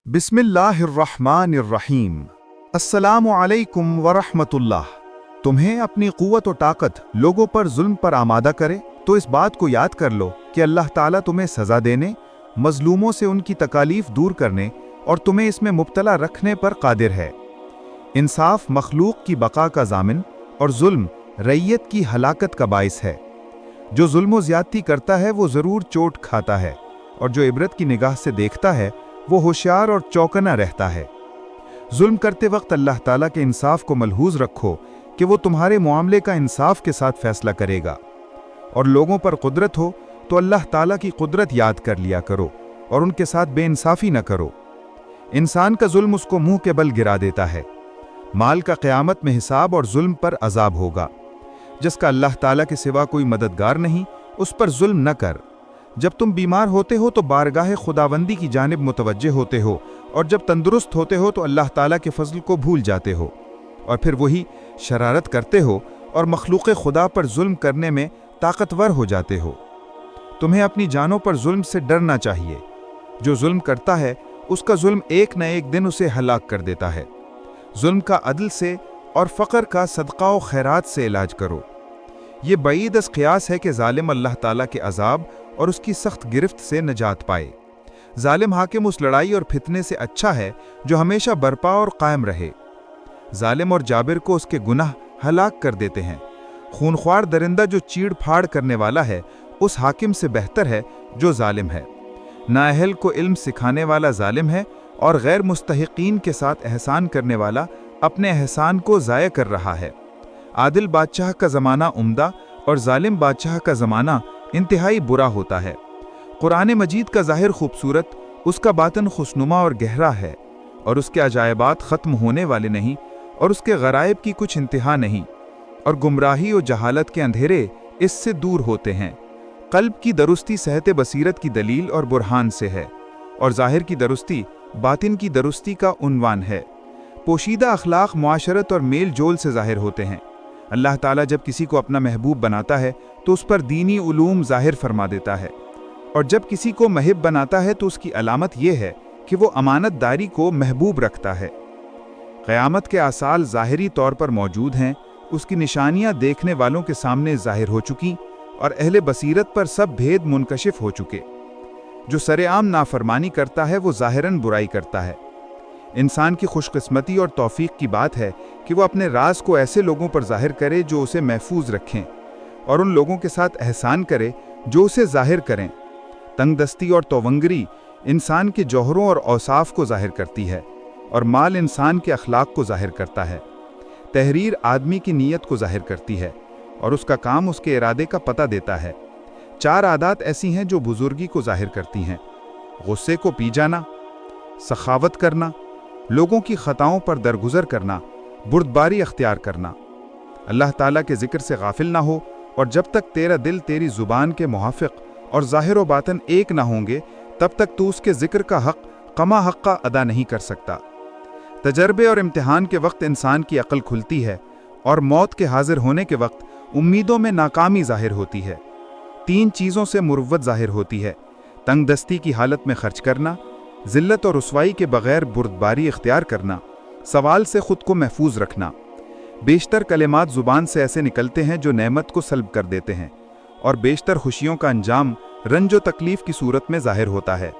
बिस्मिल्लाहिर्रहमानिर्रहीम। अस्सलामु अलैकुम वरहमतुल्लाह। तुम्हें अपनी क़ुव्वत और ताकत लोगों पर जुल्म पर आमादा करे तो इस बात को याद कर लो कि अल्लाह ताला तुम्हें सज़ा देने, मजलूमों से उनकी तकालीफ दूर करने और तुम्हें इसमें मुब्तला रखने पर कादिर है। इंसाफ मखलूक की बका का ज़ामिन और जुल्म रैयत की हलाकत का बाइस है। जो जुल्म व ज़्यादती करता है वो ज़रूर चोट खाता है, और जो इबरत की निगाह से देखता है वो होशियार और चौकना रहता है। जुल्म करते वक्त अल्लाह ताला के इंसाफ को मलहूज रखो कि वो तुम्हारे मामले का इंसाफ के साथ फैसला करेगा। और लोगों पर कुदरत हो तो अल्लाह ताला की कुदरत याद कर लिया करो और उनके साथ बेइंसाफी न करो। इंसान का जुल्म उसको मुंह के बल गिरा देता है। माल का क़यामत में हिसाब और जुल्म पर अजाब होगा। जिसका अल्लाह ताला के सिवा कोई मददगार नहीं, उस पर जुल्म न कर। जब तुम बीमार होते हो तो बारगाह खुदावंदी की जानिब मुतवज्जे होते हो, और जब तंदुरुस्त होते हो तो अल्लाह ताला के फजल को भूल जाते हो, और फिर वही शरारत करते हो और मखलूक खुदा पर जुल्म करने में ताकतवर हो जाते हो। तुम्हें अपनी जानों पर जुल्म से डरना चाहिए। जो जुल्म करता है उसका जुल्म एक न एक दिन उसे हलाक कर देता है। जुल्म का अदल से और फ़क्र का सदका व खैरात से इलाज करो। ये बईद अस क़ियास है कि ज़ालिम अल्लाह ताला के अजाब और उसकी सख्त गिरफ्त से नजात पाए। ज़ालिम हाकिम उस लड़ाई और फितने से अच्छा है जो हमेशा बरपा और कायम रहे। ज़ालिम और जाबिर को उसके गुनाह हलाक कर देते हैं। खूनख्वार दरिंदा जो चीड़ फाड़ करने वाला है उस हाकिम से बेहतर है जो ज़ालिम है। नाअहल को इल्म सिखाने वाला ज़ालिम है, और गैर मुस्तहिकीन के साथ एहसान करने वाला अपने एहसान को ज़ाया कर रहा है। आदिल बादशाह का ज़माना उम्दा और ज़ालिम बादशाह का ज़माना इंतहाई बुरा होता है। कुरान मजीद का ज़ाहिर खूबसूरत, उसका बातन खुशनुमा और गहरा है, और उसके अजायबात ख़त्म होने वाले नहीं, और उसके गराइब की कुछ इंतहा नहीं, और गुमराही और जहालत के अंधेरे इससे दूर होते हैं। क़ल्ब की दुरुस्ती सेहत बसीरत की दलील और बुरहान से है, और ज़ाहिर की दुरुस्ती बातिन की दुरुस्ती का उन्वान है। पोशीदा अखलाक मुआशरत और मेल जोल से ज़ाहिर होते हैं। अल्लाह ताला जब किसी को अपना महबूब बनाता है तो उस पर दीनी उलूम ज़ाहिर फरमा देता है, और जब किसी को महब बनाता है तो उसकी अलामत यह है कि वो अमानतदारी को महबूब रखता है। क़यामत के आसाल ज़ाहिरी तौर पर मौजूद हैं, उसकी निशानियाँ देखने वालों के सामने ज़ाहिर हो चुकी, और अहले बसीरत पर सब भेद मुनकशिफ हो चुके। जो सरेआम नाफरमानी करता है वो ज़ाहिरन बुराई करता है। इंसान की खुशकिस्मती और तौफीक की बात है कि वो अपने राज को ऐसे लोगों पर ज़ाहिर करे जो उसे महफूज रखें, और उन लोगों के साथ एहसान करे जो उसे ज़ाहिर करें। तंगदस्ती और तोवंगरी इंसान के जौहरों और औसाफ को ज़ाहिर करती है, और माल इंसान के अखलाक को ज़ाहिर करता है। तहरीर आदमी की नीयत को ज़ाहिर करती है, और उसका काम उसके इरादे का पता देता है। चार आदात ऐसी हैं जो बुजुर्गी को ज़ाहिर करती हैं: गुस्से को पी जाना, सखावत करना, लोगों की खताओं पर दरगुजर करना, बुर्दबारी अख्तियार करना। अल्लाह ताला के ज़िक्र से गाफिल ना हो, और जब तक तेरा दिल तेरी ज़ुबान के मुवाफ़िक़ और ज़ाहिर व बातन एक ना होंगे तब तक तू उसके ज़िक्र का हक़ कमा हक़ का अदा नहीं कर सकता। तजर्बे और इम्तिहान के वक्त इंसान की अक्ल खुलती है, और मौत के हाजिर होने के वक्त उम्मीदों में नाकामी ज़ाहिर होती है। तीन चीज़ों से मुरव्वत ज़ाहिर होती है: तंगदस्ती की हालत में खर्च करना, ज़िल्लत और रुसवाई के बग़ैर बुर्दबारी इख्तियार करना, सवाल से ख़ुद को महफूज रखना। बेशतर कलिमात ज़ुबान से ऐसे निकलते हैं जो नेमत को सल्ब कर देते हैं, और बेशतर खुशियों का अंजाम रंज व तकलीफ़ की सूरत में ज़ाहिर होता है।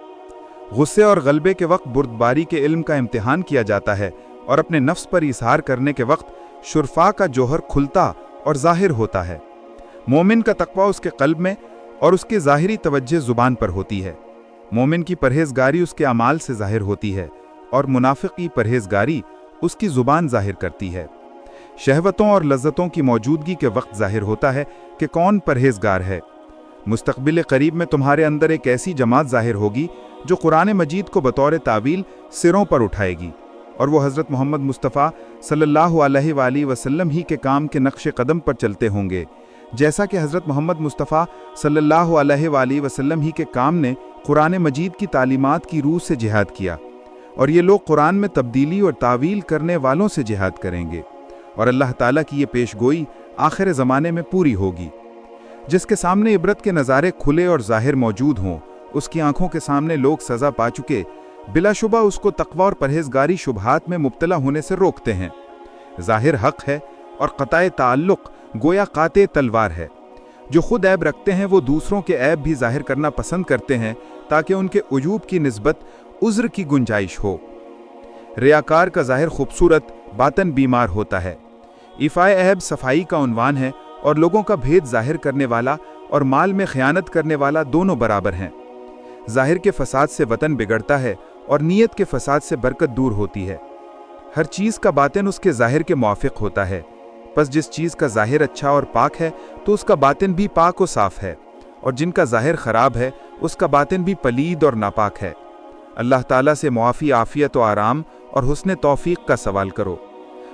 गुस्से और गलबे के वक्त बुर्दबारी के इल्म का इम्तिहान किया जाता है, और अपने नफ्स पर इज़हार करने के वक्त शुरफा का जौहर खुलता और ज़ाहिर होता है। मोमिन का तक़वा उसके क़ल्ब में और उसकी ज़ाहिरी तवज्जे ज़ुबान पर होती है। मोमिन की परहेज़गारी उसके अमाल से ज़ाहिर होती है, और मुनाफ़िक़ की परहेज़गारी उसकी ज़ुबान ज़ाहिर करती है। शहवतों और लज़्ज़तों की मौजूदगी के वक्त ज़ाहिर होता है कि कौन परहेज़गार है। मुस्तक़बिल क़रीब में तुम्हारे अंदर एक ऐसी जमात ज़ाहिर होगी जो कुरान मजीद को बतौर तावील सिरों पर उठाएगी, और वो हज़रत मोहम्मद मुस्तफ़ा सल्लल्लाहु अलैहि वसल्लम ही के काम के नक्श कदम पर चलते होंगे, जैसा कि हज़रत मोहम्मद मुस्तफ़ा सल्लल्लाहु अलैहि वसल्लम ही के काम ने कुरान मजीद की तालीमात की रूह से जिहाद किया। और ये लोग कुरान में तब्दीली और तावील करने वालों से जिहाद करेंगे, और अल्लाह ताला की ये पेशगोई आखिर ज़माने में पूरी होगी। जिसके सामने इबरत के नज़ारे खुले और ज़ाहिर मौजूद हों, उसकी आंखों के सामने लोग सज़ा पा चुके बिलाशुबा उसको तकवा और परहेजगारी शुबहात में मुब्तला होने से रोकते हैं। ज़ाहिर हक है और क़ताए ताल्लुक़ गोया काते तलवार है। जो खुद ऐब रखते हैं वो दूसरों के ऐब भी ज़ाहिर करना पसंद करते हैं ताकि उनके उजूब की निस्बत उज़्र की गुंजाइश हो। रियाकार का ज़ाहिर खूबसूरत, बातन बीमार होता है। इफ़ाए ऐब सफाई का उन्वान है और लोगों का भेद ज़ाहिर करने वाला और माल में ख़यानत करने वाला दोनों बराबर हैं। ज़ाहिर के फ़साद से वतन बिगड़ता है और नीयत के फ़साद से बरकत दूर होती है। हर चीज़ का बातिन उसके ज़ाहिर के मुआफ़िक़ होता है। बस जिस चीज़ का ज़ाहिर अच्छा और पाक है तो उसका बातिन भी पाक और साफ़ है, और जिनका ज़ाहिर ख़राब है उसका बातिन भी पलीद और नापाक है। अल्लाह ताला से मुआफ़ी, आफ़ियत और आराम और हुस्न तौफ़ीक़ का सवाल करो।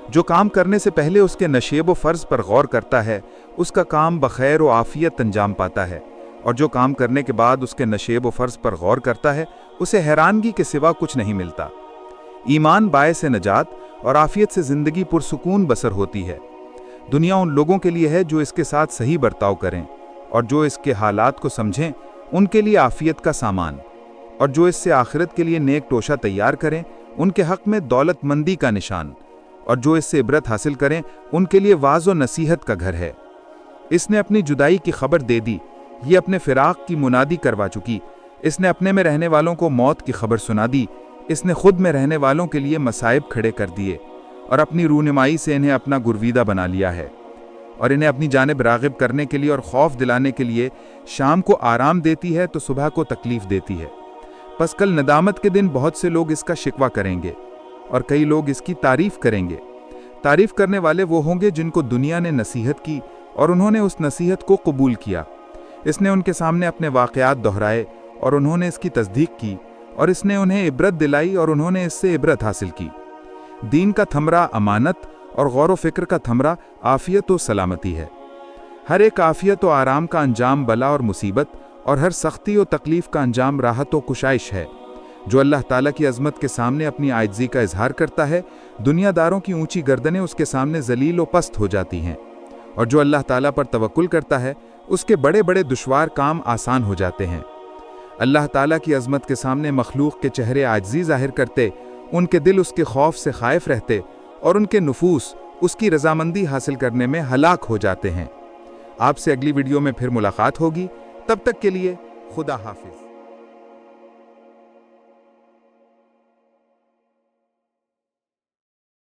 जो काम करने से पहले उसके नशेब व फ़र्ज़ पर गौर करता है उसका काम बखैर व आफ़ियत अंजाम पाता है, और जो काम करने के बाद उसके नशेब व फ़र्ज़ पर गौर करता है उसे हैरानगी के सिवा कुछ नहीं मिलता। ईमान बायस नजात और आफ़ियत से ज़िंदगी पुरसुकून बसर होती है। दुनिया उन लोगों के लिए है जो इसके साथ सही बर्ताव करें, और जो इसके हालात को समझें उनके लिए आफ़ियत का सामान, और जो इससे आखिरत के लिए नेक टोशा तैयार करें उनके हक़ में दौलतमंदी का निशान, और जो इससे इबरत हासिल करें उनके लिए वाज़ व नसीहत का घर है। इसने अपनी जुदाई की खबर दे दी, ये अपने फ़िराक़ की मुनादी करवा चुकी। इसने अपने में रहने वालों को मौत की खबर सुना दी। इसने खुद में रहने वालों के लिए मसाइब खड़े कर दिए और अपनी रूनुमाई से इन्हें अपना गुरवीदा बना लिया है, और इन्हें अपनी जानिब राग़िब करने के लिए और खौफ दिलाने के लिए शाम को आराम देती है तो सुबह को तकलीफ़ देती है। बस कल नदामत के दिन बहुत से लोग इसका शिकवा करेंगे और कई लोग इसकी तारीफ़ करेंगे। तारीफ़ करने वाले वो होंगे जिनको दुनिया ने नसीहत की और उन्होंने उस नसीहत को कबूल किया। इसने उनके सामने अपने वाक़यात दोहराए और उन्होंने इसकी तस्दीक की, और इसने उन्हें इबरत दिलाई और उन्होंने इससे इबरत हासिल की। दीन का थमरा अमानत और गौर व फिक्र का थमरा आफ़ियत व सलामती है। हर एक आफ़ियत व आराम का अंजाम बला और मुसीबत, और हर सख्ती व तकलीफ़ का अंजाम राहत व कुशाइश है। जो अल्लाह ताला की अज़मत के सामने अपनी आजिज़ी का इजहार करता है, दुनियादारों की ऊंची गर्दनें उसके सामने जलील व पस्त हो जाती हैं, और जो अल्लाह ताला पर तवक्कुल करता है उसके बड़े बड़े दुश्वार काम आसान हो जाते हैं। अल्लाह ताला की अज़मत के सामने मखलूक के चेहरे आजिज़ी ज़ाहिर करते, उनके दिल उसके खौफ से खाइफ रहते और उनके नुफूस उसकी रजामंदी हासिल करने में हलाक हो जाते हैं। आपसे अगली वीडियो में फिर मुलाकात होगी। तब तक के लिए खुदा हाफिज।